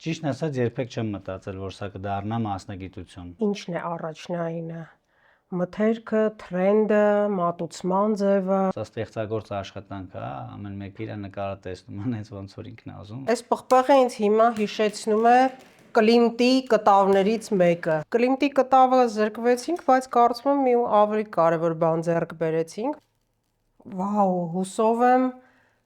Ճիշտն ասած, երբեք չեմ մտածել, որ սա կդառնա մասնագիտություն։ Ինչն է առաջնայինը։ Մթերքը, թրենդը, մատուցման ձևը։ Սա ստեղծագործ աշխատանք է, ամեն մեկը իր նկարը տեսնում է, հենց ոնց որ ինքն է ուզում։ Այս պղպեղը ինձ հիմա հիշեցնում է Կլիմտի կտավներից մեկը։ Կլիմտի կտավը զրկվեցինք, բայց կարծում եմ մի ավելի կարևոր բան ձեռք բերեցինք։ Վաու, հուսով եմ,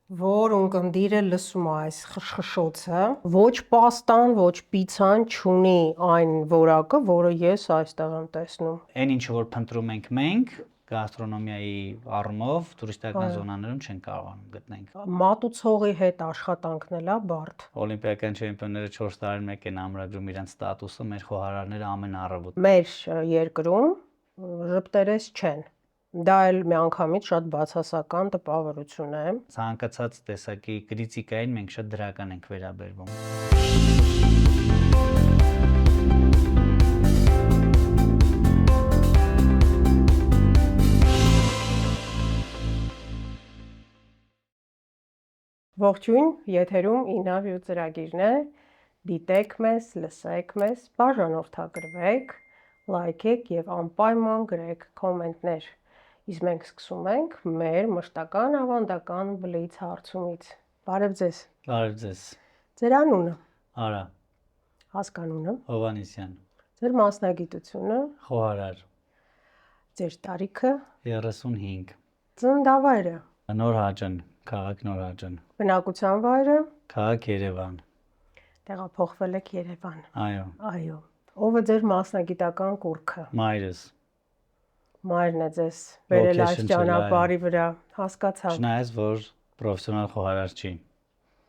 որ ունկնդիրը լսում է այս խշխշոցը։ Ոչ պաստան, ոչ պիցան չունի այն որակը, որը ես այստեղ եմ տեսնում։ Այն ինչը որ փնտրում ենք մենք, գաստրոնոմիայի առումով տուրիստական զոնաներում չեն կարողանում գտնենք։ Մատուցողի հետ աշխատանքն էլ է բարդ։ Օլիմպիական չեմպիոնները 4 տարին մեկ են ամրագրում իրենց ստատուսը, մեր խոհարարները ամեն առավոտ։ Մեր երկրում ժպտերես չեն։ Դա էլ միանգամից շատ բացասական տպավորություն է։ Ցանկացած տեսակի կրիտիկային մենք շատ դրական ենք վերաբերվում։ Ողջույն, եթերում Ինավյու ծրագիրն է, դիտեք մեզ, լսեք մեզ, բաժանորդագրվեք, լայքեք և անպայման գրեք կոմենտներ։ Իսկ մենք սկսում ենք մեր մշտական ավանդական բլից հարցումից։ Բարև ձեզ։ Բարև ձեզ։ Ձեր անունը։ Արա։ Հասկանունը։ Հովհաննիսյան։ Ձեր մասնագիտությունը։ Խոհարար։ Ձեր տարիքը։ 35։ Ծննդավայրը։ Նորհաճան, քաղաք Նորհաճան։ Բնակության վայրը։ Քաղաք Երևան։ Տեղափոխվել եք Երևան։ Այո։ Այո։ Ով է ձեր մասնագիտական կուռքը։ Մայրս։ Մայրն է ձեզ բերել այս ճանապարհի վրա, հասկացա։ Չնայած որ պրոֆեսիոնալ խոհարար չի։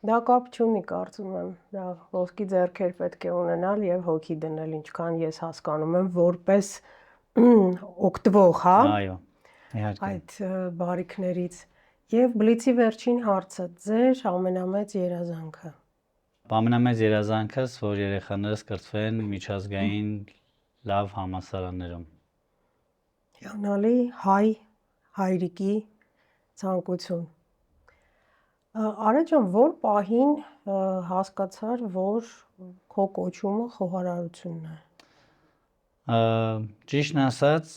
Դա կապ չունի, կարծում եմ, դա ոսկի ձեռքեր պետք է ունենալ եւ հոգի դնել, ինչքան ես հասկանում եմ, որպես օգտվող, հա։ Այո, իհարկե։ Այդ բարիքներից։ Եվ բլիցի վերջին հարցը, ձեր ամենամեծ երազանքը։ Ամենամեծ երազանքս, որ երեխաներս կրթվեն միջազգային լավ համալսարաններում։ Հիանալի հայ հայրիկի ցանկություն։ Արա ջան, որ պահին հասկացար, որ քո կոչումը խոհարարությունն է։ Ճիշտն ասած,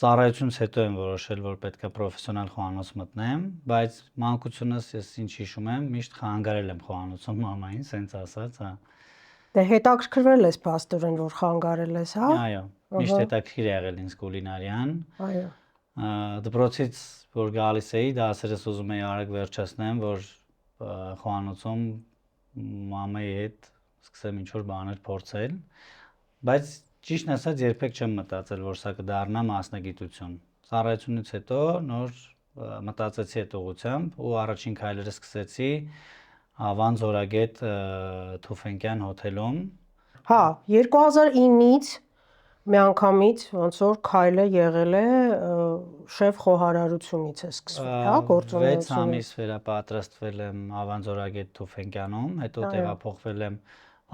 ծառայությունից հետո եմ որոշել, որ պետք է պրոֆեսիոնալ խոհանոց մտնեմ, բայց մանկությունս ես ինչ հիշում եմ, միշտ խանգարել եմ խոհանոցում մամային, սենց ասած, հա։ Դե հետաքրքրվել ես փաստորեն, որ խանգարել ես, հա։ Այո, միշտ հետաքրքիր է եղել ինձ կուլինարիան։ Այո։ Դպրոցից որ գալիս էի, դասերս ուզում էի արագ վերջացնեմ, որ խոհանոցում մամայի հետ սկսեմ ինչ-որ բաներ փորձել, բայց ճիշտն ասած երբեք չեմ մտածել, որ սա կդառնա մասնագիտություն։ Ծառայությունից հետո նոր մտածեցի այդ ուղղությամբ ու առաջին քայլերը սկսեցի Ավան Զորագետ Թուֆենկյան հոթելում։ Հա, 2009-ից միանգամից ոնց որ քայլը եղել է շեֆ խոհարարությունից է սկսվել, հա, գործունեությունը։ 6 ամիս վերապատրաստվել եմ Ավան Զորագետ Թուֆենկյանում, հետո տեղափոխվել եմ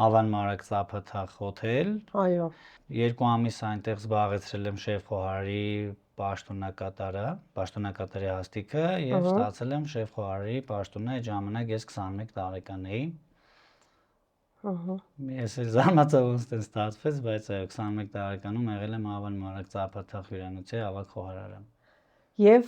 Ավան Մարակ Ծափաթախ հոթել։ Այո։ 2 ամիս այնտեղ զբաղեցրել եմ շեֆ խոհարարի պաշտոնակատարի հաստիքը եւ ստացել եմ շեֆ խոհարարի պաշտոնը, այդ ժամանակ ես 21 տարեկան էի։ Ես էլ զարմացա ոնց է ստացվեց, բայց այո 21 տարեկանում եղել եմ Ավան Մարակ Ծափաթախ հյուրանոցի ավագ խոհարարը։ Եվ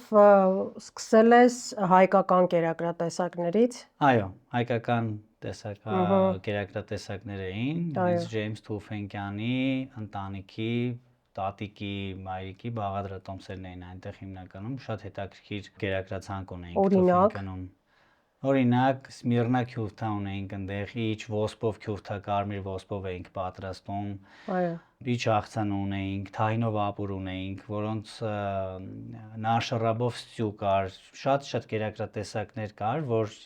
սկսել ես հայկական կերակրատեսակներից։ Այո, հայկական կերակրատեսակներ էին, Miss James Թուֆենկյանի ընտանիքի տատիկի, մայրիկի բաղադրատոմսերն էին այնտեղ հիմնականում, շատ հետաքրքիր կերակրացանկ ունեին Թուֆենկյանում։ Օրինակ, Սմիրնա քյուրթա ունեինք այնտեղ, իջ ոսպով քյուրթա, կարմիր ոսպով էինք պատրաստում։ Այո։ Իջ աղցան ունեինք, թայնով ապուր ունեինք, որոնց նաշռաբով ստյու կար, շատ կերակրատեսակներ կար, որ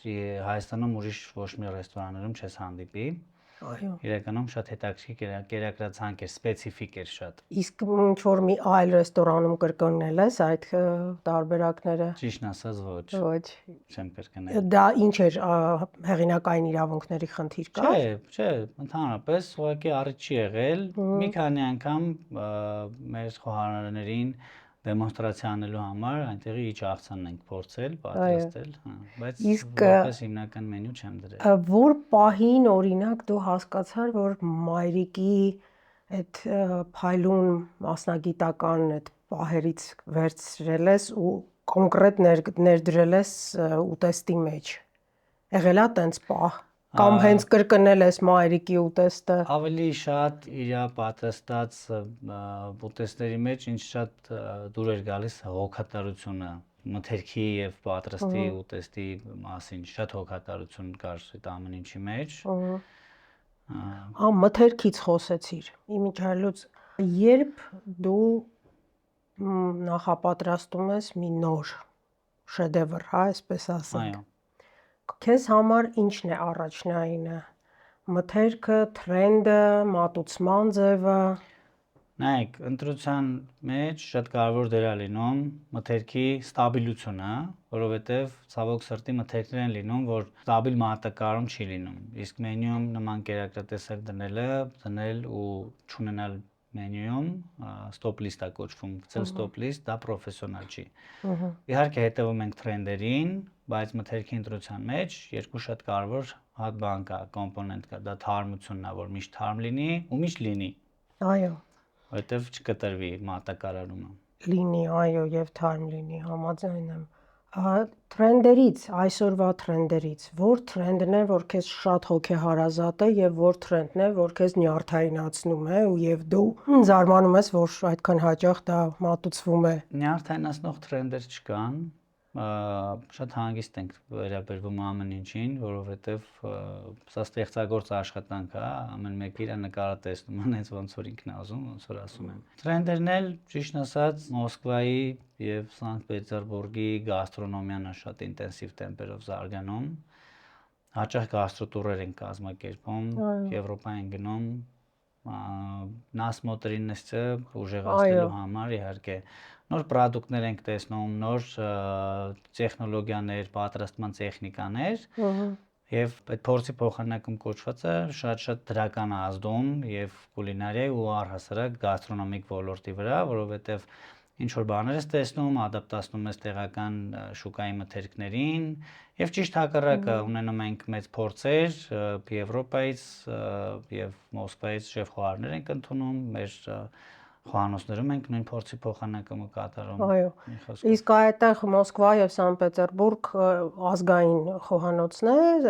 Հայաստանում ուրիշ ոչ մի ռեստորաններում չես հանդիպի։ Այո։ Իրականում շատ հետաքրքիր կերակրացանկ էր, սպეციფիկ էր շատ։ Իսկ ինչ որ մի այլ ռեստորանում կրկնել ես այդ տարբերակները։ Ճիշտն ասած ոչ։ Ոչ։ Չեմ կրկնել։ Դա ինչ էր, հեղինակային իրավունքների խնդիր կար։ Չէ, ընդհանրապես ուղղակի առիթ չի եղել։ Մի քանի անգամ մեր խոհարարներին դեմոնստրացիա անելու համար այնտեղի իջ աղցանն ենք փորձել պատրաստել, բայց Իսկ որպես հիմնական մենյու չեմ դրել։ որ պահին օրինակ դու հասկացար, որ մայրիկի այդ փայլուն մասնագիտական այդ պահերից վերցրել ես ու կոնկրետ ներդրել ես ուտեստի մեջ։ Եղել է տենց պահ կամ հենց կրկնել ես մայրիկի ուտեստը։ Ավելի շատ իր պատրաստած ուտեստների մեջ ինձ շատ դուր էր գալիս հոգատարությունը, մթերքի եւ պատրաստի ուտեստի մասին շատ հոգատարություն կար այդ ամեն ինչի մեջ։ Մթերքից խոսեցիր։ Իմիջիալուց երբ դու նախապատրաստում ես մի նոր շեդևր, հա, այսպես ասենք։ Քեզ համար ի՞նչն է առաջնայինը։ Մթերքը, թրենդը, մատուցման ձևը։ Նայեք, ընտրության մեջ շատ կարևոր դեր է լինում մթերքի ստաբիլությունը, որովհետև ցավոք սրտի մթերքներ են լինում, որ ստաբիլ մատակարարում չի լինում։ Իսկ մենյուում նման կերակրատեսակ դնել ու չունենալ մենյուում stop list է կոչվում, գցել stop list, դա պրոֆեսիոնալ չի։ Իհարկե հետևում ենք թրենդերին, բայց մթերքի ընտրության մեջ երկու շատ կարևոր հատ բան կա, կոմպոնենտ կա, դա թարմությունն է, որ միշտ թարմ լինի ու միշտ լինի։ Այո։ Որտեվ չկտրվի մատակարարումը։ Լինի, այո, եւ թարմ լինի, համաձայն եմ։ Թրենդերից, այսօրվա թրենդերից, որ թրենդն է, որ քեզ շատ հոգեհարազատ է եւ որ թրենդն է, որ քեզ նյարդայնացնում է ու եւ դու զարմանում ես, որ այդքան հաճախ դա մատուցվում է։ Նյարդայնացնող թրենդեր չկան, շատ հանգիստ ենք վերաբերվում ամեն ինչին, որովհետև սա ստեղծագործ աշխատանք է, ամեն մեկը իր նկարը տեսնում է, հենց ոնց որ ինքն է ուզում, ոնց որ ասում են։ Թրենդերն էլ, ճիշտ ասած, Մոսկվայի եւ Սանկտ Պետերբուրգի գաստրոնոմիան է շատ ինտենսիվ տեմպերով զարգանում։ Հաճախ գաստրոտուրեր են կազմակերպում, Եվրոպա են գնում, նասմոտրինները ուժեղացնելու համար իհարկե նոր պրոդուկտներ ենք տեսնում, նոր տեխնոլոգիաներ, պատրաստման տեխնիկաներ եւ այդ փորձի փոխանակում կոչվածը շատ դրական է ազդում եւ կուլինարիայի ու առհասարակ գաստրոնոմիկ ոլորտի վրա, որովհետեւ ինչ որ բաներ ես տեսնում, ադապտացնում ես տեղական շուկայի մթերքներին եւ ճիշտ հակառակը ունենում ենք մեծ փորձեր Եվրոպայից եւ Մոսկվայից շեֆ-խոհարներ ենք ընդունում, մեր խոհանոցներում ենք նույն փորձի փոխանակումը կատարում։ Այո։ Իսկ այդտեղ Մոսկվա եւ Սանկտ Պետերբուրգ ազգային խոհանոցներ,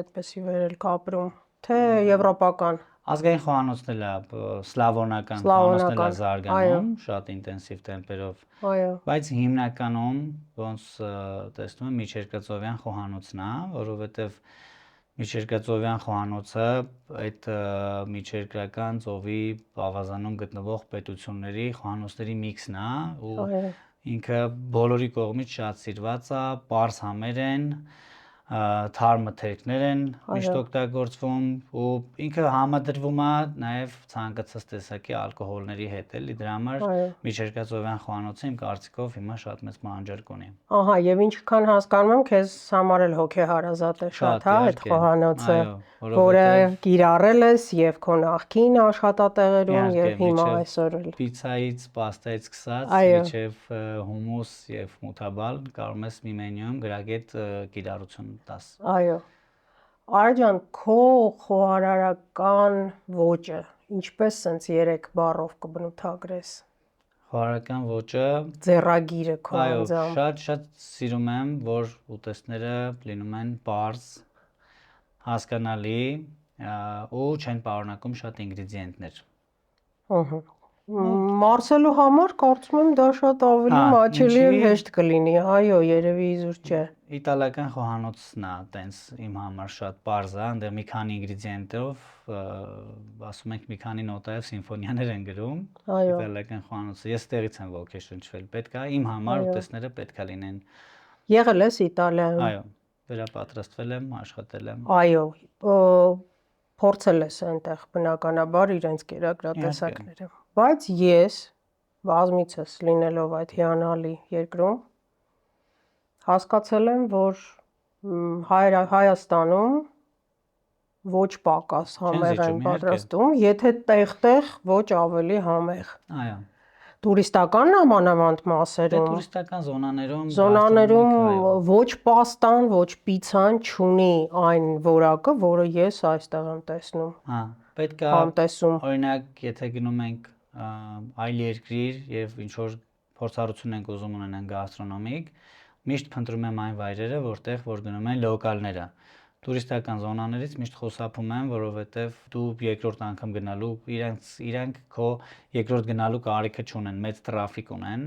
այդպեսի վերել կապրում, թե եվրոպական։ Ազգային խոհանոցն է սլավոնական խոհանոցն է զարգանում շատ ինտենսիվ տեմպերով։ Այո։ Բայց հիմնականում ոնց տեսնում եմ միջերկրածովյան խոհանոցն է, որովհետև միջերկրածովյան խոհանոցը այդ միջերկրական ծովի ավազանում գտնվող պետությունների խոհանոցների միքսն է ու ինքը բոլորի կողմից շատ սիրված է, պարզ համեր են, թարմ մթերքներ են միշտ օգտագործվում ու ինքը համադրվում է նաև ցանկացած տեսակի ալկոհոլների հետ էլի դրա համար միջերկրածովյան խոհանոցը իմ կարծիքով հիմա շատ մեծ մանջարկ ունի։ Ահա, եւ ինչքան հասկանում եմ, քեզ համար էլ հոգեհարազատ է շատ, հա, այդ խոհանոցը, որը կիրառել ես եւ քո նախկին աշխատատեղերում եւ հիմա այսօր էլ։ Պիցայից, պաստայից սկսած մինչեւ հումուս եւ մութաբալ կարող ես մի մենյուում գրագետ կիրառություն տաս։ Այո։ Արա ջան, քո խոհարարական ոճը ինչպես sense 3 բառով կբնութագրես։ Խոհարարական ոճը ձեռագիրը քո անձամբ։ Այո, շատ սիրում եմ, որ ուտեստները լինում են պարզ, հասկանալի ու չեն պարունակում շատ ինգրեդիենտներ։ Ահա։ Մարսելու համար կարծում եմ դա շատ ավելի մաչելի եւ հեշտ կլինի, այո, երևի իզուր չէ։ Իտալական խոհանոցն է, տենց իմ համար շատ պարզ է, այնտեղ մի քանի ինգրեդիենտով, ասում ենք մի քանի նոտայով սիմֆոնիաներ են գրում, իտալական խոհանոցը, ես տեղից եմ ոգեշնչվել, պետք է իմ համար ուտեստները պետք է լինեն։ Եղել ես Իտալիայում։ Այո, վերապատրաստվել եմ, աշխատել եմ։ Այո, փորձել ես այնտեղ բնականաբար իրենց կերակրատեսակները։ Բայց ես բազմիցս լինելով այդ հիանալի երկրում հասկացել եմ, որ Հայաստանում ոչ պակաս համեղ են պատրաստում, եթե տեղ-տեղ ոչ ավելի համեղ։ Այո։ Տուրիստական նամանավանդ Դե մասերում, տուրիստական զոնաներում զոնաներում գաստրոնոմիկ, այո, ոչ պաստան, ոչ պիցան չունի այն որակը, որը ես այստեղ եմ տեսնում, հա, պետք է համտեսում։ օրինակ, եթե գնում ենք այլ երկիր եւ ինչ որ փորձառություն ենք ուզում ունենան գաստրոնոմիկ, միշտ փնտրում եմ այն վայրերը, որտեղ որ գնում են լոկալները։ Տուրիստական զոնաներից միշտ խուսափում եմ, որովհետև դու երկրորդ անգամ գնալու իրանք քո երկրորդ գնալու կարիքը չունեն, մեծ տրաֆիկ ունեն։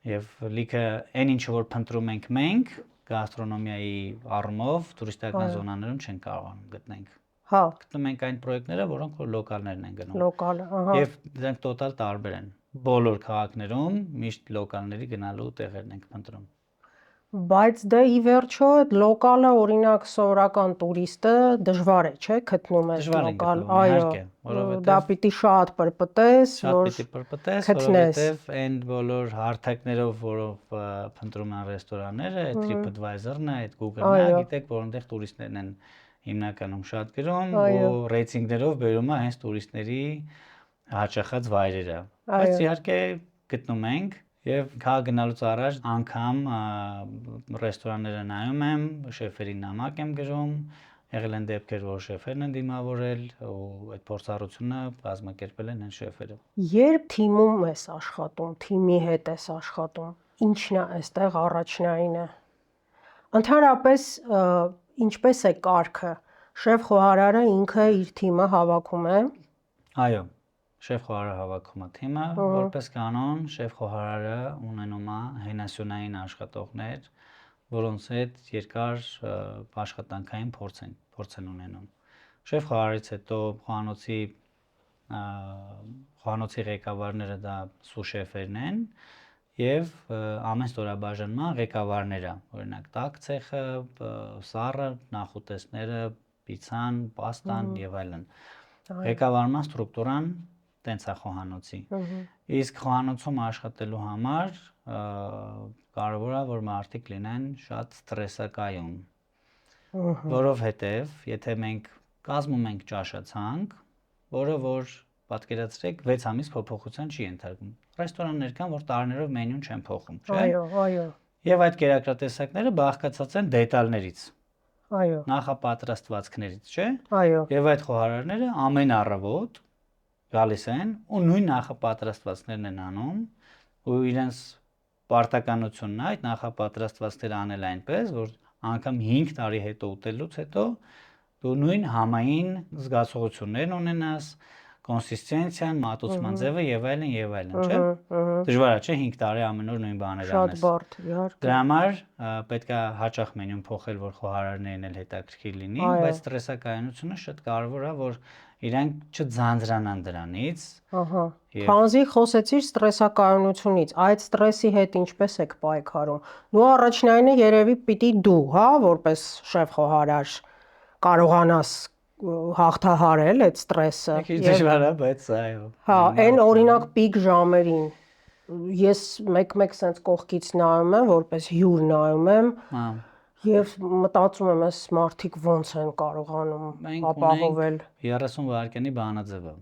Եվ լիքը այն ինչը որ փնտրում ենք մենք գաստրոնոմիայի առումով տուրիստական զոնաներում չեն կարողանում գտնենք։ Հա, Գտնում ենք այն պրոյեկտները, որոնք որ լոկալներն են գնում։ լոկալ, ահա։ Եվ դրանք տոտալ տարբեր են։ Բոլոր քաղաքներում միշտ լոկալների գնալու տեղերն ենք փնտրում։ Բայց դե ի վերջո այդ լոկալը օրինակ սովորական տուրիստը դժվար է, չէ՞, գտնում է Դժվար են լոկալ, գտնում, իհարկե, դա որովհետև պիտի շատ պրպտես, շատ որ պիտի պրպտես, գտնես։ որովհետև այն բոլոր հարթակներով, որով փնտրում են ռեստորանները, այդ TripAdvisor-ն է, այդ Google-ն է, Այո, գիտեք, որ այնտեղ տուրիստներն են հիմնականում շատ գրում այո, ու ռեյտինգներով բերում է հենց տուրիստների հաճախած վայրերը։ Բայց այո, իհարկե գտնում ենք եւ քաղաք գնալուց առաջ անգամ ռեստորանները նայում եմ, շեֆերին նամակ եմ գրում, եղել են դեպքեր, որ շեֆերն են դիմավորել ու այդ փորձառությունը կազմակերպել են հենց շեֆերը։ երբ թիմում ես աշխատում, թիմի հետ ես աշխատում, ինչն է այստեղ առաջնայինը։ Ընդհանրապես ինչպես է կարգը։ Շեֆ խոհարարը ինքը իր թիմը հավաքում է։ Այո, շեֆ խոհարարը հավաքում է թիմը, որպես կանոն շեֆ խոհարարը ունենում է հենասյունային աշխատողներ, որոնց հետ երկար աշխատանքային փորձ են ունենում։ Շեֆ խոհարարից հետո խոհանոցի ղեկավարները դա սուշեֆերն են եւ ամեն ստորաբաժանման ղեկավարները, օրինակ տաք ցեխը, սառը, նախուտեսները, պիցան, պաստան եւ այլն։ Ղեկավարման ստրուկտուրան տենց է խոհանոցի։ Իսկ խոհանոցում աշխատելու համար կարևոր է որ մարդիկ լինեն շատ ստրեսակայուն, որովհետև եթե մենք կազմում ենք ճաշացանկ, որը որ պատկերացրեք 6 ամիս փոփոխության չի ենթարկվում։ Ռեստորաններ կան, որ տարիներով մենյուն չեն փոխում, չէ՞։ Այո, այո, Եվ այդ կերակրատեսակները բաղկացած են դետալներից, այո, նախապատրաստվածքներից, չէ՞։ այո, Եվ այդ խոհարարները ամեն առավոտ գալիս են ու նույն նախապատրաստվածքներն են անում ու իրենց պարտականությունն է այդ նախապատրաստվածքները անել այնպես, որ անգամ 5 տարի հետո ուտելուց հետո դու նույն համային զգացողություններն ունենաս, կոնսիստենցիան, մատուցման ձևը եւ այլն, չէ՞։ Դժվար է, չէ՞, 5 տարի ամեն օր նույն բաները շատ անես։ բարդ, իհարկե։ Դրա համար պետք է հաճախ մենյուն փոխել, որ խոհարարներին էլ հետաքրքիր լինի, բայց ստրեսակայունությունը շատ կարևոր է, որ իրանք չձանձրանան դրանից։ Ահա։ Քանզի խոսեցիր ստրեսակայունությունից, այդ ստրեսի հետ ինչպես եք պայքարում։ Դու առաջնայինը երևի պիտի դու, հա, որպես շեֆ խոհարար կարողանաս հաղթահարել այդ ստրեսը։ Քիչ դժվար է, բայց այո։ Հա, այն օրինակ պիկ ժամերին ես մեկ-մեկ sense կողքից նայում եմ, որպես հյուր նայում եմ, Հա։ եւ մտածում եմ, այս մարդիկ ոնց են կարողանում Մենք ապահովել։ ունենք 30 վայրկյանի բանաձևը։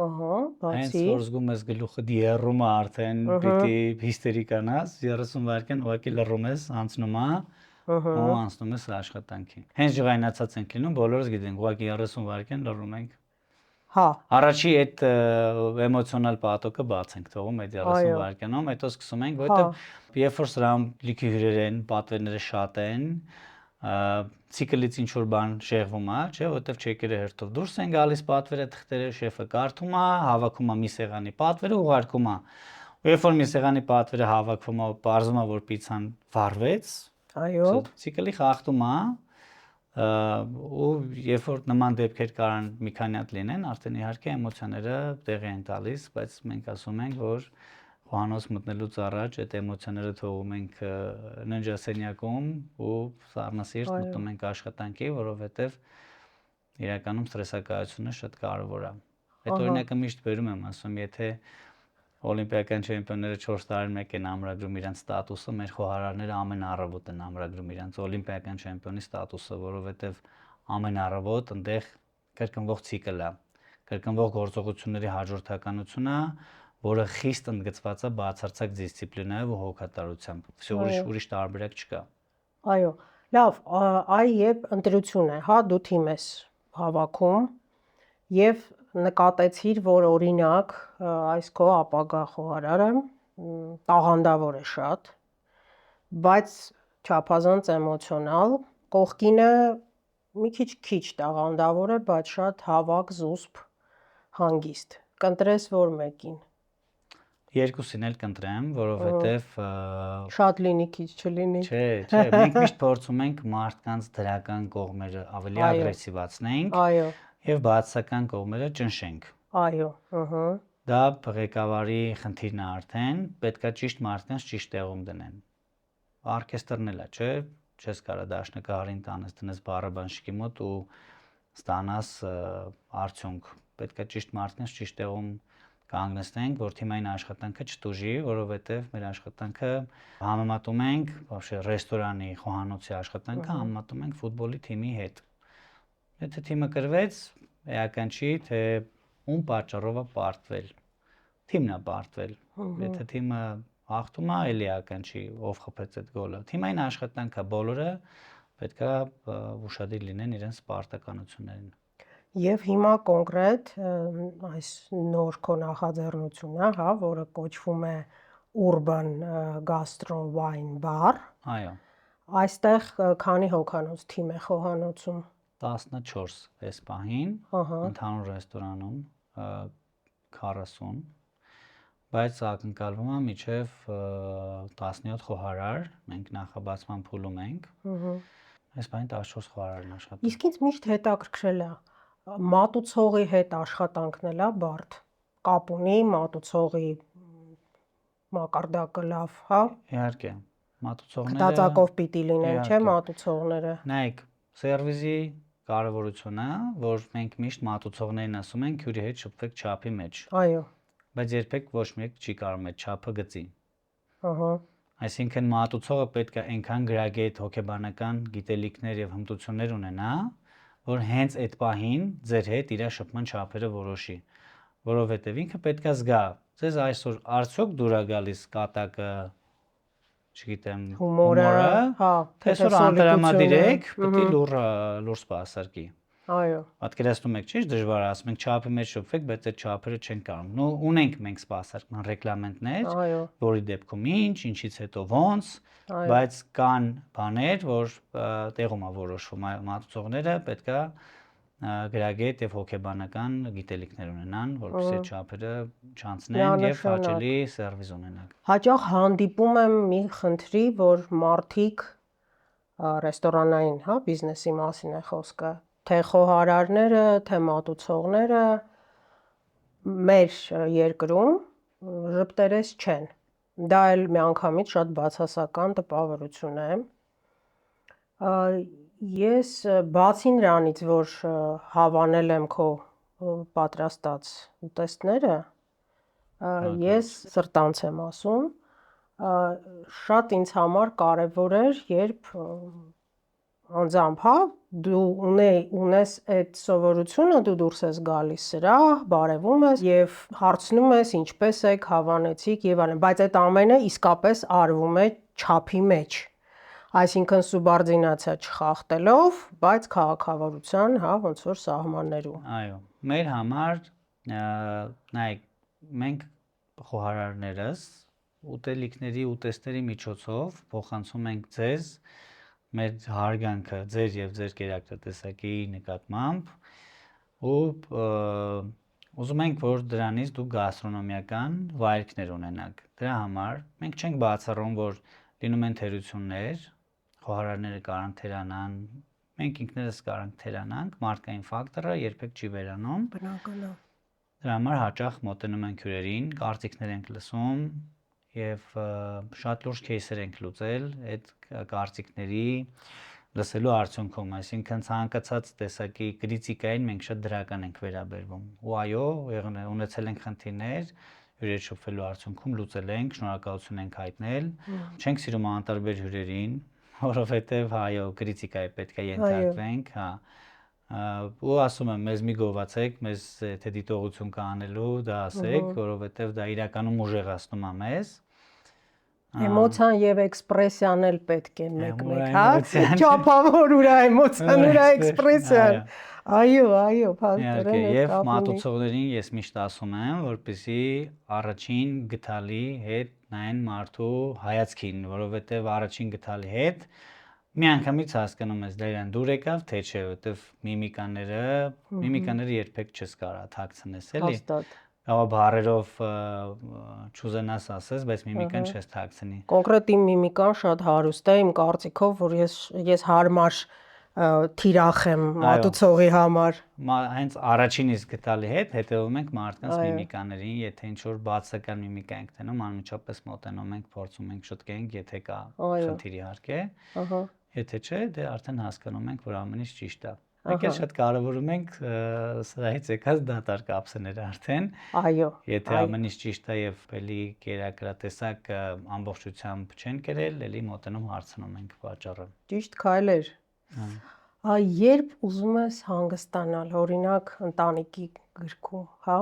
Ահա, Հենց բացի։ որ զգում ես գլուխդ երրում է արդեն, պիտի հիստերիկանաս, 30 վայրկյան ուղղակի լռում ես, անցնում է ու անցնում ես աշխատանքի։ Հենց ջղայնացած ենք լինում, բոլորս գիտենք, ուղղակի 30 վայրկյան լռում ենք։ Հա, Առաջի այդ էմոցիոնալ պատոկը բաց ենք թողում այդ 30 վայրկյանում, հետո սկսում ենք, որովհետև երբ որ սրան լիքը հյուրեր են, պատվերները շատ են, ցիկլից ինչ որ բան շեղվում է, չէ՞, որովհետև չեկերը հերթով դուրս են գալիս պատվերը, թղթերը շեֆը կարդում է, հավաքում է մի սեղանի պատվերը, ուղարկում է։ Ու երբ որ մի սեղանի պատվերը հավաքվում է, պարզվում է, որ պիցան վառվեց, այո, ցիկլի խախտում է, ու երբ որ նման դեպքեր կարան մի քանի հատ լինեն, արդեն իհարկե էմոցիաները տեղի են տալիս, բայց մենք ասում ենք, որ խոհանոց մտնելուց առաջ այդ էմոցիաները թողում ենք ննջասենյակում ու սառնասիրտ մտնում ենք աշխատանքի, որովհետև իրականում ստրեսակայությունը շատ կարևոր է։ Այդ օրինակը միշտ բերում եմ ասում, եթե օլիմպիական չեմպիոնները 4 տարին մեկ են ամրագրում իրենց ստատուսը, մեր խոհարարները ամեն առավոտ են ամրագրում իրենց օլիմպիական չեմպիոնի ստատուսը, որովհետև ամեն առավոտ այնտեղ կրկնվող ցիկլ է, կրկնվող գործողությունների հաջորդականություն է, որը խիստ ընդգծված է բացարձակ դիսցիպլինայով ու հոգատարությամբ։ Всё ուրիշ տարբերակ չկա։ Այո, լավ, այ եւ ընտրություն է, հա, դու թիմ ես հավաքում եւ նկատեցիր, որ օրինակ այս քո ապագա խոհարարը տաղանդավոր է շատ, բայց չափազանց էմոցիոնալ, կողքինը մի քիչ տաղանդավոր է, բայց շատ հավաք, զուսպ, հանգիստ։ Կընտրես որ մեկին։ Երկուսին էլ կընտրեմ, որովհետև Շատ լինի, քիչ չլինի։ Չէ, մենք միշտ փորձում ենք մարդկանց դրական կողմերը ավելի ագրեսիվացնենք Այո, եւ բացասական կողմերը ճնշենք։ այո, ըհը։ Դա ղեկավարի խնդիրն է արդեն, պետքա ճիշտ մարդկանց ճիշտ տեղում դնեն։ Օրկեստրն էլ է, չէ՞, չես կարա դաշնակահարին տանես դնես բառաբանշիկի մոտ ու ստանաս արդյունք։ Պետքա ճիշտ մարդկանց ճիշտ տեղում կանգնեցնենք, որ թիմային աշխատանքը չտուժի, որովհետև մեր աշխատանքը համեմատում ենք, вообще ռեստորանի, խոհանոցի աշխատանքը համեմատում ենք ֆուտբոլի թիմի հետ։ Եթե թիմը կրվեց, էական չի, թե ում պատճառով է պարտվել։ Թիմն է պարտվել։ Եթե թիմը հաղթում է, էլի էական չի, ով խփեց այդ գոլը։ Թիմային աշխատանքը բոլորը պետքա ուշադիր լինեն իրենց պարտականություններին։ Եվ հիմա կոնկրետ այս նոր քո նախաձեռնությունը, հա, որը կոչվում է Urban Gastro Wine Bar, Այո, այստեղ քանի հոգանոց թիմ է խոհանոցում։ 14 այս պահին, ընդհանուր ռեստորանում 40, բայց ակնկալվում է մինչև 17 խոհարար, մենք նախաբացման փուլում ենք։ Այս պահին 14 խոհարար են աշխատում։ Իսկ ինձ միշտ հետաքրքրել է մատուցողի հետ աշխատանքն էլ է բարդ։ Կապ ունի մատուցողի մակարդակը լավ, հա։ Իհարկե, մատուցողները Գտածակով պիտի լինեն, չէ՞ մատուցողները։ Նայեք, սերվիզի կարևորությունը, որ մենք միշտ մատուցողներին ասում ենք, հյուրի հետ շփվեք չափի մեջ։ Այո։ Բայց երբեք ոչ մեկ չի կարող այդ չափը գծի։ Ահա։ Այսինքն մատուցողը պետք է այնքան գրագետ հոգեբանական գիտելիքներ եւ հմտություններ ունենա, որ հենց այդ պահին ձեր հետ իր շփման չափերը որոշի, որովհետեւ ինքը պետք է զգա, ձեզ այսօր արդյոք դուր է գալիս կատակը, չգիտեմ, Հումորը, հա, այսօր անտրամադիր եք, պետք է լուր սպասարկի։ Այո։ Պատկերացնում եք, չէ՞, դժվար է, ասում ենք չափի մեջ շփվեք, բայց այդ չափերը չեն կարող։ Նո, ունենք մենք սպասարկման ռեկլամենտներ, Այո։ որի դեպքում ինչից հետո ոնց, բայց կան բաներ, որ տեղում է որոշվում, մատուցողները պետքա գրագետ եւ հոգեբանական գիտելիքներ ունենան, որպեսզի չափերը չանցնեն եւ հաճելի սերվիս ունենան։ Հաճախ հանդիպում եմ մի խնդրի, որ մարդիկ ռեստորանային, հա, բիզնեսի մասին է խոսքը, թե խոհարարները, թե մատուցողները մեր երկրում ժպտերես չեն։ Դա էլ միանգամից շատ բացասական տպավորություն է։ Ես բացի նրանից, որ հավանել եմ քո պատրաստած ուտեստները, ես սրտանց եմ ասում, շատ ինձ համար կարևոր էր, երբ անձամբ, հա, դու ունես այդ սովորությունը, դու դուրս ես գալիս սրահ, բարևում ես եւ հարցնում ես ինչպես եք, հավանեցիք եւ այլն, բայց այդ ամենը իսկապես արվում է չափի մեջ։ Այսինքն սուբորդինացիա չխախտելով, բայց քաղաքավարության, հա, ոնց որ սահմաններում։ Այո, մեր համար նայեք, մենք խոհարարներս ուտելիքների, ուտեստների միջոցով փոխանցում ենք ձեզ մեր հարգանքը ձեր եւ ձեր կերակրատեսակի նկատմամբ ու ուզում ենք, որ դրանից դուք գաստրոնոմիական վայելքներ ունենաք։ Դրա համար մենք չենք բացառում, որ լինում են թերություններ, խոհարարները կարան թերանան, մենք ինքներս կարանք թերանանք, մարդկային ֆակտորը երբեք չի վերանում։ Բնական է։ Դրա համար հաճախ մոտենում ենք հյուրերին, կարծիքներ ենք լսում եւ շատ լուրջ кейսեր ենք լուծել այդ կարծիքների լսելու արդյունքում, այսինքն ցանկացած տեսակի կրիտիկային մենք շատ դրական ենք վերաբերվում։ Ու այո, ունեցել ենք խնդիրներ, հյուրեր շփվելու արդյունքում լուծել ենք, շնորհակալություն ենք հայտնել։ Չենք սիրում անտարբեր հյուրերին, որովհետև այո, կրիտիկայի պետք է ենթարկվենք, հա, ու ասում եմ, մեզ մի գովացեք, մեզ եթե դիտողություն կանելու, դա ասեք, որովհետև դա իրականում ուժեղացնում է մեզ։ Էմոցիան եւ էքսպրեսիան էլ պետք է մեկ-մեկ, հա։ էմոցիան։ Չափավոր ուրա էմոցիան, ուրա էքսպրեսիան։ Այո, Իհարկե, բանտերեն եւ կապ ունի։ մատուցողներին ես միշտ ասում եմ, որպեսզի առաջին գտալի հետ նայեն մարդու հայացքին, որովհետեւ առաջին գտալի հետ միանգամից հասկանում ես դա իրան դուր եկավ, թե չէ, որովհետեւ միմիկաները երբեք չես կարա թաքցնես, էլի։ Հաստատ։ Կարող բառերով չուզենաս ասես, բայց միմիկան չես թաքցնի։ Կոնկրետ իմ միմիկան շատ հարուստ է, իմ կարծիքով, որ ես հարմար թիրախ եմ մատուցողի համար։ Հենց առաջին իսկ գտալի հետ հետևում ենք մարդկանց միմիկաներին, եթե ինչ-որ բացական միմիկա ենք տենում, անմիջապես մոտենում ենք, փորձում ենք շտկենք, եթե կա խնդիր իհարկե։ Եթե չէ, դե արդեն հասկանում ենք, որ ամեն ինչ ճիշտ է։ Մենք էլ շատ կարևորում ենք սրահից եկած դատարկ ափսեները արդեն։ Այո։ Եթե ամեն ինչ ճիշտ է եւ էլի կերակրատեսակ ամբողջությամբ չեն կրել, էլի մոտենում հարցնում ենք պատճառը։ Ճիշտ քայլեր։ Երբ ուզում ես հանգստանալ, օրինակ ընտանիքի գրքում, հա,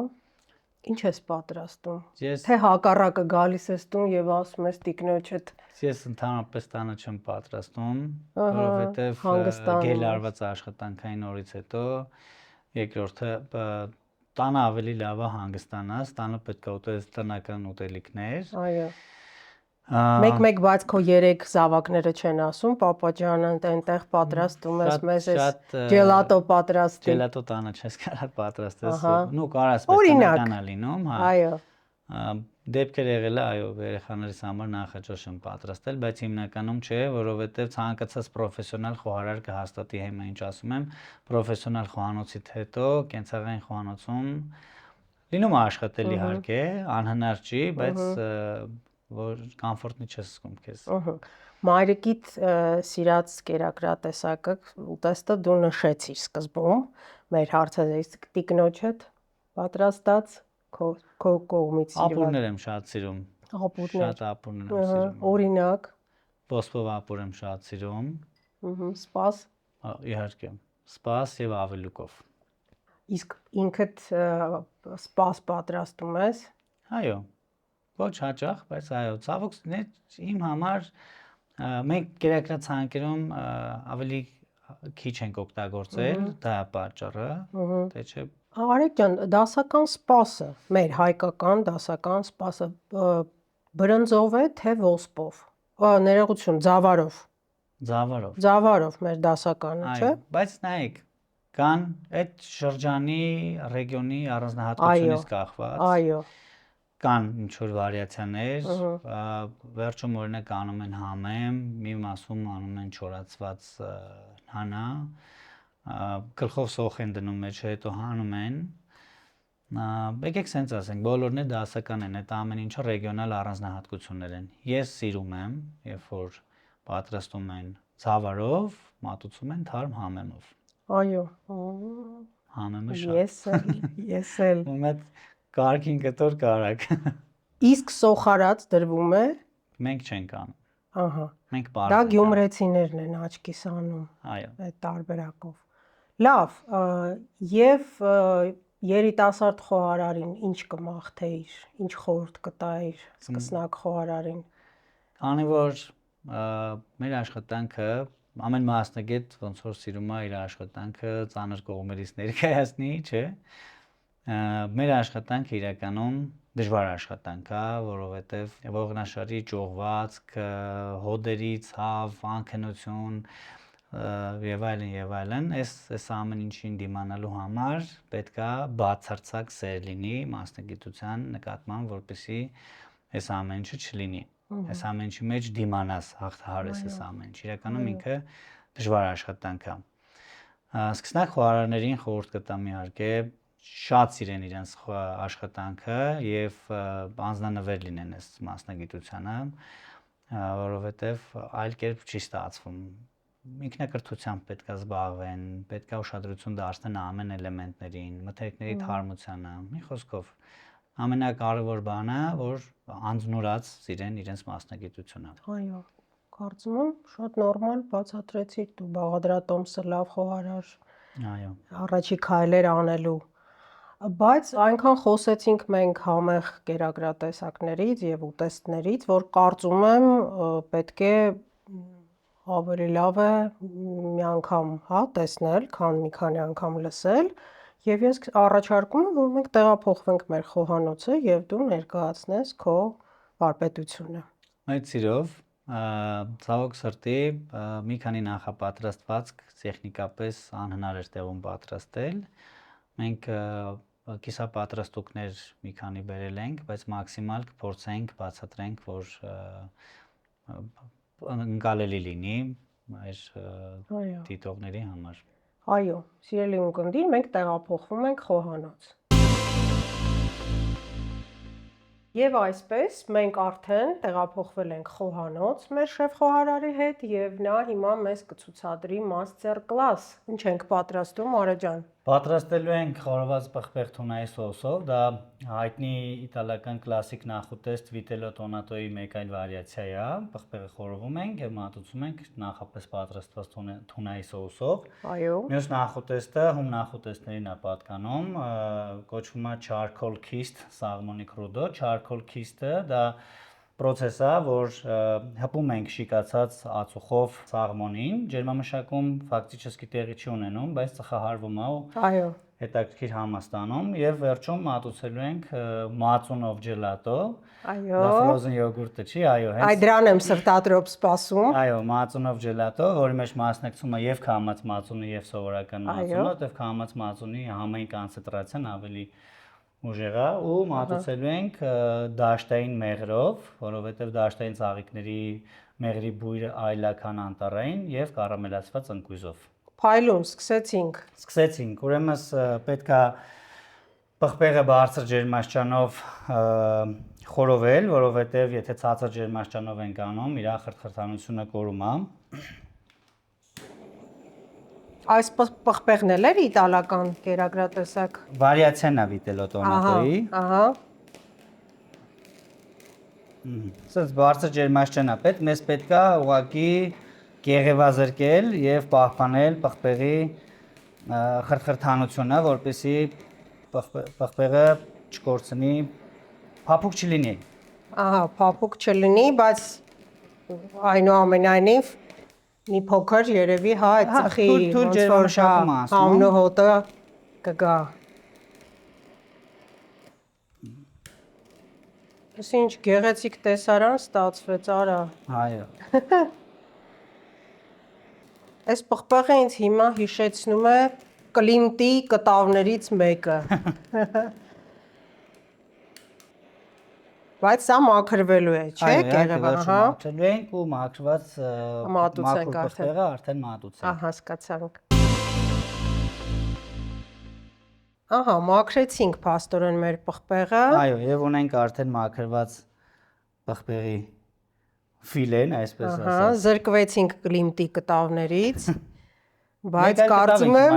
ինչ ես պատրաստում։ Թե հակառակը գալիս ես տուն եւ ասում ես տիկնոջդ։ Ես ընդհանրապես տանը չեմ պատրաստում, որովհետեւ գել արված աշխատանքային օրից հետո երկրորդը տանը ավելի լավ է հանգստանաս, տանը պետք է ուտես տնական ուտելիքներ։ Այո։ Մեկ-մեկ բայց քո 3 զավակները չեն ասում, պապա ջան, այնտեղ պատրաստում ես մեզ ջելատո պատրաստի։ Ջելատո տանը չես կարող պատրաստես, նու կարաս պես տնական է լինում, հա։ Այո։ Դեպքեր եղել է, այո, երեխաներիս համար նախաճաշ եմ պատրաստել, բայց հիմնականում չէ, որովհետև ցանկացած պրոֆեսիոնալ խոհարար կհաստատի հիմա ինչ ասում եմ, պրոֆեսիոնալ խոհանոցից հետո կենցաղային խոհանոցում լինում է աշխատել իհարկե, անհնար չի, բայց որ կոմֆորտնի չես զգում քեզ։ Մայրիկիդ սիրած կերակրատեսակը ուտեստը դու նշեցիր սկզբում, մեր հարցը տիկնոջդ պատրաստած քո կողմից սիրված։ Ապուրներ եմ շատ սիրում։ Ապուրներ։ Շատ ապուրներ եմ սիրում։ Օրինակ։ Ոսպով ապուր եմ շատ սիրում։ Սպաս։ Իհարկե։ Սպաս եւ ավելուկով։ Իսկ ինքդ սպաս պատրաստում ես։ Այո։ Ոչ հաճախ, բայց այո, ցավոք իմ համար մենք կերակրացանկերում ավելի քիչ ենք օգտագործել, դա է պատճառը, թե չէ։ Արեգ ջան, դասական սպասը, մեր հայկական դասական սպասը բրնձով է թե ոսպով։ Ներողություն, ձավարով։ Ձավարով մեր դասականը, չէ՞։ Բայց նայեք, կան այդ շրջանի, ռեգիոնի առանձնահատկությունից կախված։ Այո։ Կան ինչ-որ վարիացիաներ, վերջում օրինակ անում են համեմ, մի մասում անում են չորացված հանա, գլխով սոխ են դնում մեջը, հետո հանում են։ Եկեք սենց ասենք, բոլորն է դասական են, այդ ամեն ինչը ռեգիոնալ առանձնահատկություններ են։ Ես սիրում եմ, երբ որ պատրաստում են ցավարով, մատուցում են թարմ համեմով։ Այո։ Համեմը շատ։ Ես էլ։ Ու մեծ Կարքին կտոր կարակ։ Իսկ սոխարած դրվում է։ Մենք չենք անում։ Ահա։ Մենք Դա բարձր։ գյումրեցիներն են աչքիս անում։ Այո։ Այդ տարբերակով։ Լավ, եւ երիտասարդ խոհարարին ինչ կմաղթեիր, ինչ խորհուրդ կտայիր սկսնակ խոհարարին։ Քանի որ մեր աշխատանքը ամեն մասնագետ ոնց որ սիրում է իր աշխատանքը ծանր կողմերից ներկայացնի, չէ՞։ Մեր աշխատանքը իրականում դժվար աշխատանք է, որովհետև ողնաշարի ճողվածք, հոդերի ցավ, անքնություն եւ այլն, այս ամեն ինչին դիմանալու համար պետքա բացարձակ սեր լինի մասնագիտության նկատմամբ, որպեսզի այս ամեն ինչը չլինի։ Այս ամեն ինչի մեջ դիմանաս, հաղթահարես այս ամեն ինչ։ Իրականում ինքը դժվար աշխատանք է։ Սկսնակ խոհարարներին խորհուրդ կտամ իհարկե շատ սիրեն իրենց աշխատանքը եւ անձնանվեր լինեն այս մասնագիտությանը, որովհետեւ այլ կերպ չի ստացվում։ Ինքնակրթությամբ պետքա զբաղվեն, պետքա ուշադրություն դարձնեն ամեն էլեմենտներին, մթերքների թարմությանը, մի խոսքով ամենակարևոր բանը, որ անձնուրաց սիրեն իրենց մասնագիտությունը։ Այո, կարծում եմ շատ նորմալ բացատրեցիր դու, Բաղադրատոմսը լավ խոհարար Այո։ Առաջի քայլեր անելու։ Բայց այնքան խոսեցինք մենք համեղ կերակրատեսակներից եւ ուտեստներից, որ կարծում եմ պետք է ավելի լավ է մի անգամ, հա, տեսնել, քան մի քանի անգամ լսել, եւ ես առաջարկում եմ, որ մենք տեղափոխվենք մեր խոհանոցը եւ դու ներկայացնես քո վարպետությունը։ Այդ սիրով, ցավոք սրտի, մի քանի նախապատրաստվածք տեխնիկապես անհնար էր տեղում պատրաստել։ Մենք կիսապատրաստուկներ մի քանի բերել ենք, բայց մաքսիմալ կփորձենք բացատրենք, որ ընկալելի լինի մեր դիտողների համար։ Այո, սիրելի ունկնդիր, մենք տեղափոխվում ենք խոհանոց։ Եվ այսպես մենք արդեն տեղափոխվել ենք խոհանոց մեր շեֆ-խոհարարի հետ եւ նա հիմա մեզ կցուցադրի մաստեր կլաս։ Ինչ ենք պատրաստում, Արո ջան։ Պատրաստելու ենք խորոված պղպեղ թունայի սոսով, դա հայտնի իտալական կլասիկ նախուտեստ վիտելո տոնատոյի մեկ այլ վարիացիա է, պղպեղը խորովում ենք եւ մատուցում ենք նախապես պատրաստված թունայի սոսով։ Այո։ Մյուս նախուտեստը հում նախուտեստներին է պատկանում, կոչվում է charcoal kist սաղմոնի կրուդո, charcoal kist-ը դա process է, որ հպում ենք շիկացած ածուխով սաղմոնին, ջերմամշակում ֆակտիչեսկի տեղի չի ունենում, բայց ծխահարվում է ու Այո։ հետաքրքիր համ է ստանում եւ վերջում մատուցելու ենք մածունով ջելատո։ Այո։ Դա frozen yogurt-ը չի, այո, հենց։ Այ դրան եմ սրտադրոպ սպասում։ Այո, մածունով ջելատո, որի մեջ մասնակցում է եւ քամած մածունի եւ սովորական մածունը, որտեղ քամած մածունի համային կոնցենտրացիան ավելի ուժեղ է ու մատուցելու ենք դաշտային մեղրով, որովհետեւ դաշտային ծաղիկների մեղրի բույրը այլ է, քան անտառային եւ կարամելացված ընկույզով։ Փայլուն, սկսեցինք։ Ուրեմն պետք է պղպեղը բարձր ջերմաստիճանով խորովել, որովհետեւ եթե ցածր ջերմաստիճանով ենք անում, իր խրթխրթանությունը կորում է։ Այս պղպեղն էլ է իտալական կերակրատեսակ։ Վարիացիան է վիտելո տոնատոյի։ Ահա։ Սենց բարձր ջերմաստիճան է պետք, մեզ պետք է ուղղակի կեղևազրկել եւ պահպանել պղպեղի խրթխրթանությունը, որպեսզի պղպեղը չկորցնի, փափուկ չլինի։ Ահա, փափուկ չլինի, բայց այնուամենայնիվ մի փոքր երևի, հա, այդ ծխի թույլ ջերմամշակում անցնում։ Համն ու հոտը կգա։ Ըստ ինչ գեղեցիկ տեսարան ստացվեց, արա։ Այո։ Այս պղպեղը ինձ հիմա հիշեցնում է Կլիմտի կտավներից մեկը։ Բայց սա մաքրվելու է, չէ՞, կեղևը, ահա։ Մաքրելու ենք ու մաքրված մատուցենք պղպեղը արդեն մատուցենք։ Ահա, հասկացանք։ Ահա, մաքրեցինք փաստորեն մեր պղպեղը։ Այո, եւ ունենք արդեն մաքրված պղպեղի ֆիլեն, այսպես ասած։ Ահա, զրկվեցինք Կլիմտի կտավներից, բայց կարծում եմ,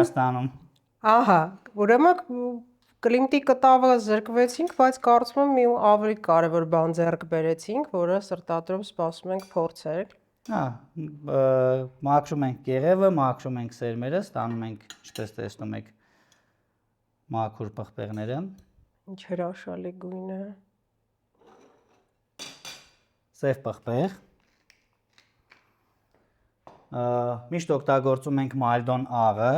ահա, ուրեմն Կլիմտի կտավը զրկվեցինք, բայց կարծում եմ մի ավելի կարևոր բան ձեռք բերեցինք, որը սրտադրով սպասում ենք փորձել։ Հա, մաքրում ենք կեղևը, մաքրում ենք սերմերը, ստանում ենք, ինչպես տեսնում եք, մաքուր պղպեղները։ Ինչ հրաշալի գույն է։ Սև պղպեղ։ Միշտ օգտագործում ենք մալդոն աղը,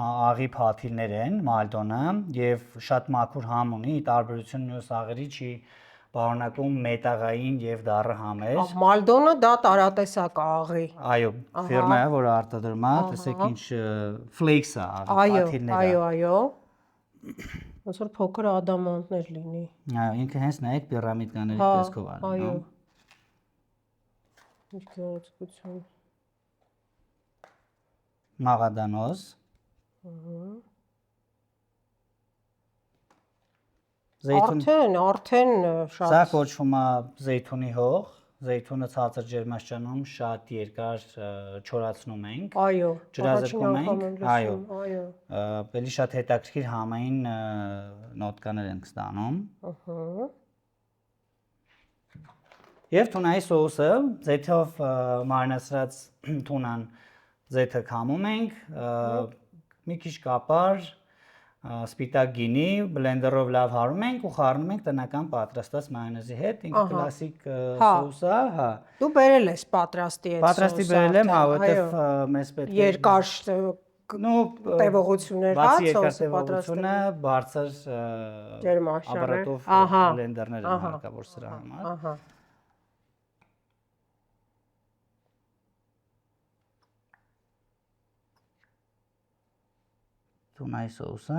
աղի փաթիլներ են մալդոնը եւ շատ մաքուր համ ունի, ի տարբերություն մյուս աղերի չի պարունակում մետաղային եւ դառը համեր։ Մալդոնը դա տարատեսակ է աղի։ Այո, ֆիրմա է, որը արտադրում է, տեսեք ինչ ֆլեյքս է աղի փաթիլները։ Այո։ Ոնց որ փոքր ադամանդներ լինի։ Այո, ինքը հենց նայեք պիրամիդկաների տեսքով է։ Այո։ Ինչ գեղեցկություն։ Մաղադանոս։ Արդեն շատ։ Սա կոչվում է զեյթունի հող, զեյթունը ցածր ջերմաստիճանում շատ երկար չորացնում ենք։ Այո, ջրազրկում ենք, այո։ Այո։ Բելի շատ հետաքրքիր համային նոտկաներ ենք ստանում։ Ահա։ Եվ թունայի սոուսը, զեյթով մարինացրած թունան ձեթը քամում ենք, մի քիչ կապար, սպիտակ գինի, բլենդերով լավ հարում ենք ու խառնում ենք տնական պատրաստած մայոնեզի հետ, ինքը կլասիկ սոուս է, հա։ Դու բերել ես պատրաստի այդ սոուսը։ Պատրաստի բերել եմ, հա, որտեվ մեզ պետք է երկար տևողություններ, հա, բացի երկար սոուսը տևողությունը, բարձր ապարատով բլենդերներ են հարկավոր սրա համար։ Ահա։ Թունայի սոուսը։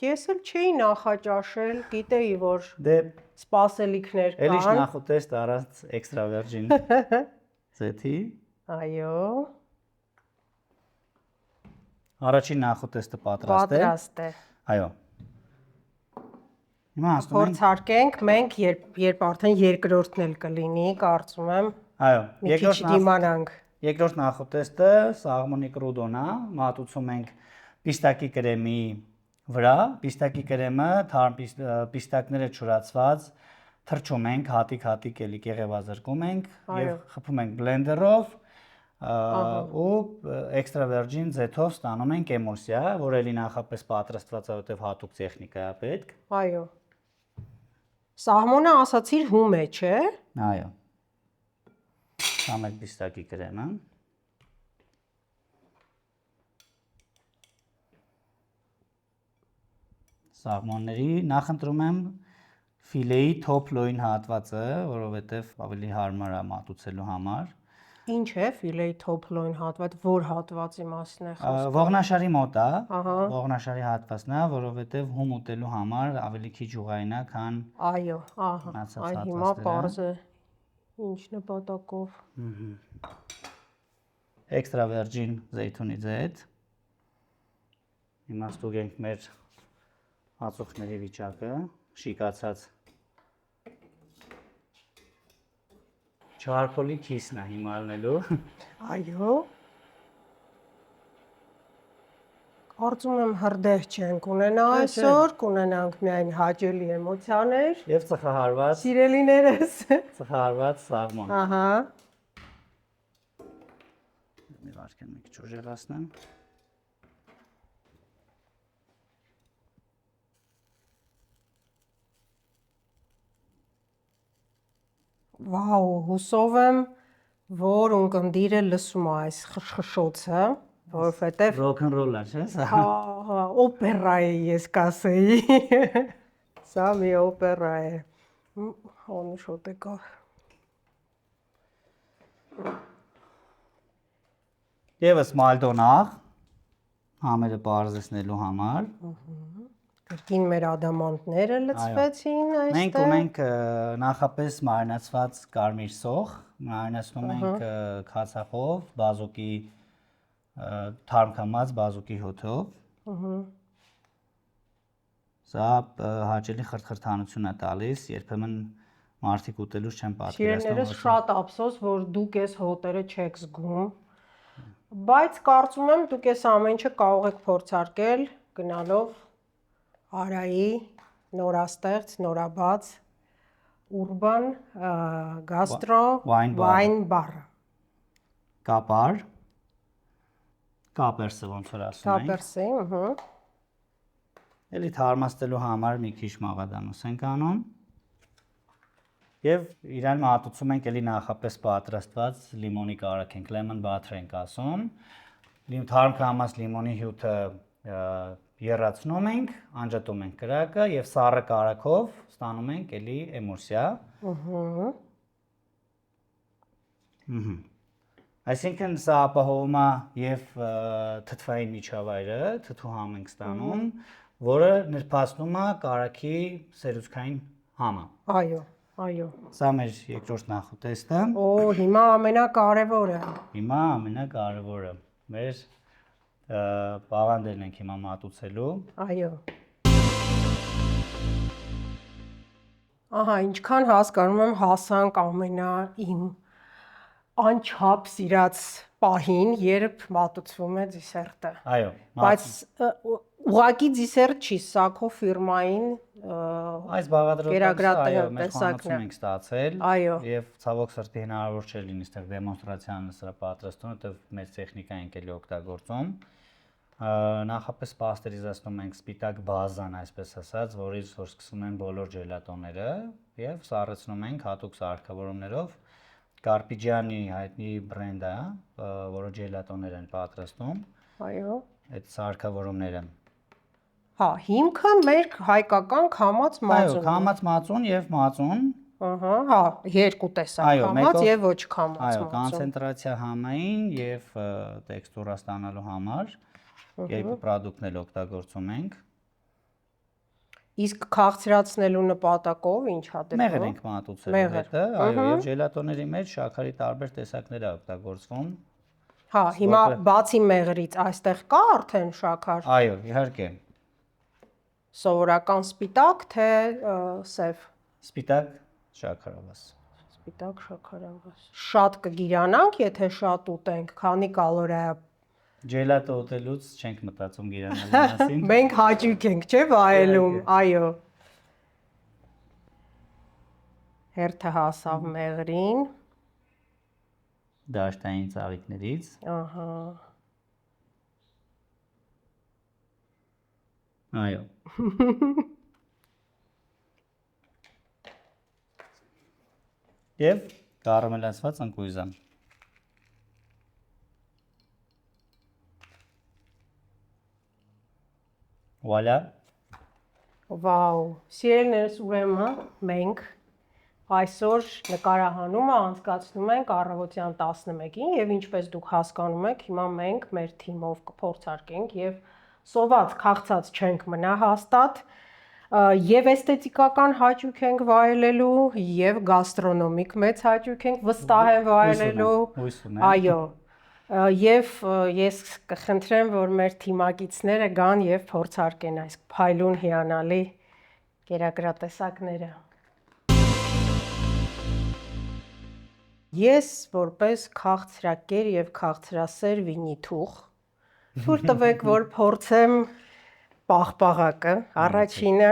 Ես էլ չէի նախաճաշել, գիտեի, որ Դե սպասելիքներ կան։ Էլիշ նախուտեստ առանց էքստրա վերջին ձեթի։ Այո։ Առաջին նախուտեստը պատրաստ է։ Այո։ Հիմա ասում ենք փորձարկենք մենք, երբ արդեն երկրորդն էլ կլինի, կարծում եմ։ Այո, մի քիչ դիմանանք։ Երկրորդ նախուտեստը սաղմոնի կրուդոն է, մատուցում ենք պիստակի կրեմի վրա, պիստակի կրեմը թարմ պիստակները չորացված թրջում ենք, հատիկ էլի կեղևազրկում ենք եւ խփում ենք բլենդերով ու էքստրա վերջին ձեթով ստանում ենք էմուլսիա, որ էլի նախապես պատրաստված է, որտեվ հատուկ տեխնիկա է պետք։ Այո։ Սաղմոնը ասացիր հում է, չէ՞։ Այո։ Համեք պիստակի կրեմը։ Սաղմոնների նախընտրում եմ ֆիլեի թոփ-լոյն հատվածը, որովհետև ավելի հարմար է մատուցելու համար։ Ինչ է ֆիլեի թոփ-լոյն հատված, որ հատվածի մասին է խոսքը։ Ողնաշարի մոտ է, ողնաշարի հատվածն է, որովհետև հում ուտելու համար ավելի քիչ ուղղային է, քան այո, ահա, այ հիմա պարզ է ինչ նպատակով։ Էքստրա վերջին զեյթունի ձեթ։ Հիմա ստուգենք մեր ածուխների վիճակը, շիկացած չարփոլի քիսն է հիմա ալնելու։ Այո։ Կարծում եմ հրդեհ չենք ունենա այսօր, կունենանք միայն հաճելի էմոցիաներ։ Եվ ծխահարված։ Սիրելիներս։ Ծխահարված սաղմոն։ Ահա։ Մի վարքան մի քիչ ուժեղացնեմ։ Վաու, հուսով եմ, որ ունկնդիրը լսում է այս խշխշոցը, որովհետև ռոքնռոլ է, չէ՞։ հա, օպերա է, ես կասեի։ Սա մի օպերա է։ Անուշոտ է կա։ Եվս մալդոնաղ, համերը պարզեցնելու համար։ Կրկին մեր ադամանդները լցվեցին այստեղ։ Մենք ունենք նախապես մարինացված կարմիր սոխ, մարինացնում ենք քացախով, բազուկի թարմ կամած բազուկի հոթով։ Սա հաճելի խրթխրթանություն է տալիս, երբեմն մարդիկ ուտելուց չեն պատկերացնում։ Սիրելիներս շատ ափսոս, որ դուք այս հոտերը չեք զգում, բայց կարծում եմ դուք այս ամեն ինչը կարող եք փորձարկել գնալով Արայի նորաստեղծ, նորաբաց Urban Gastro Wine Bar։ Կապերսը ոնց որ ասում ենք։ Կապերսի, ըհը։ Էլի թարմացնելու համար մի քիչ մաղադանոց ենք անում։ Եվ իրան մատուցում ենք էլի նախապես պատրաստված լիմոնի կարագ ենք, lemon butter ենք ասում։ Թարմ կամած լիմոնի հյութը եռացնում ենք, անջատում ենք կրակը եւ սառը կարագով ստանում ենք էլի էմուլսիա։ Այսինքն սա ապահովում է եւ թթվային միջավայրը, թթուհամ ենք ստանում, որը նրբացնում է կարագի սերուցքային համը։ Այո, այո։ Սա մեր երկրորդ նախուտեստը։ Օ, հիմա ամենակարևորը։ Հիմա ամենակարևորը։ Մեր բաղանդերն ենք հիմա մատուցելու։ Այո։ Ահա, ինչքան հասկանում եմ, հասանք իմ անչափ սիրած պահին, երբ մատուցվում է դեսերտը։ Այո, Բայց ուղղակի դիսերտ չի, սա քո ֆիրմային Այս բաղադրատոմսը այո, մեր խոհանոցում ենք ստացել Այո։ եւ ցավոք սրտի հնարավոր չէ լինի այստեղ դեմոնստրացիան սրա պատրաստումը, որտեղ մեծ տեխնիկա ենք էլի օգտագործում։ Նախապես պաստերիզացնում ենք սպիտակ բազան, այսպես ասած, որից որ սկսում են բոլոր ջելատոները եւ սառեցնում ենք հատուկ սարքավորումներով Կարպիջյանի հայտնի բրենդ է, որը ջելատոներ են պատրաստում։ Այո։ Այդ սարքավորումները Հա, հիմքը մեր հայկական քամած մածուն։ Այո, քամած մածուն եւ մածուն։ Ահա, հա, երկու տեսակ քամած եւ ոչ քամած Այո, մածուն։ կոնցենտրացիա համային եւ տեքստուրա ստանալու համար երկու պրոդուկտն էլ օգտագործում ենք։ Իսկ քաղցրացնելու նպատակով ինչ հա դրվում։ Մեղր ենք մատուցել հետը, այո, եւ ժելատոների մեջ շաքարի տարբեր տեսակներ է օգտագործվում։ Հա, հիմա բացի մեղրից այստեղ կա արդեն շաքար։ Այո, իհարկե։ Սովորական սպիտակ թե սև։ Սպիտակ շաքարավազ։ Սպիտակ շաքարավազ։ Շատ կգիրանանք, եթե շատ ուտենք, քանի կալորիա է։ Ջելատո ուտելուց չենք մտածում գիրանալու մասին։ Մենք հաճույք ենք, չէ՞, վայելում, այո։ Հերթը հասավ մեղրին։ Դաշտային ծաղիկներից։ Ահա։ Այո։ Եվ կարամելացված ընկույզը։ Վալա։ Վաու, սիրելիներս, ուրեմն մենք այսօր նկարահանումը անցկացնում ենք առավոտյան 11-ին եւ ինչպես դուք հասկանում եք, հիմա մենք մեր թիմով կփորձարկենք եւ սոված քաղցած չենք մնա հաստատ եւ էսթետիկական հաճույք ենք վայելելու եւ գաստրոնոմիկ մեծ հաճույք ենք վստահ եմ վայելելու այո եւ ես կխնդրեմ որ մեր թիմակիցները գան եւ փորձարկեն այս փայլուն հիանալի կերակրատեսակները ես որպես քաղցրակեր եւ քաղցրասեր վինիթուղ թույլ տվեք որ փորձեմ պաղպաղակը առաջինը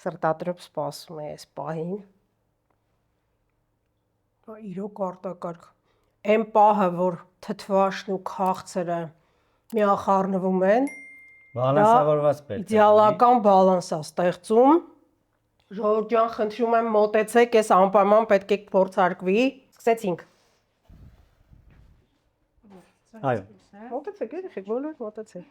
սրտատրոփ սպասում է այս պահին իրոք արտակարգ այն պահը որ թթվաշն ու քաղցրը միախառնվում են բալանսավորված պետք է իդեալական բալանս է ստեղծում ժողովուրդ ջան խնդրում եմ մոտեցեք այս անպայման պետք է փորձարկվի սկսեցինք այո մոտեցեք երեխեք բոլոր մոտեցեք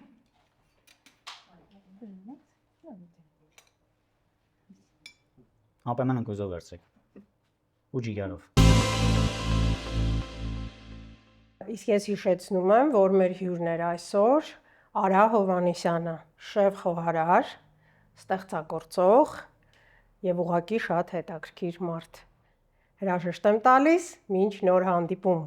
Անպայման ընկույզով վերցրեք ու ջիգարով Իսկ ես հիշեցնում եմ, որ մեր հյուրն էր այսօր Արա Հովհաննիսյանը, շեֆ խոհարար, ստեղծագործող եւ ուղղակի շատ հետաքրքիր մարդ։ Հրաժեշտ եմ տալիս, մինչ նոր հանդիպում։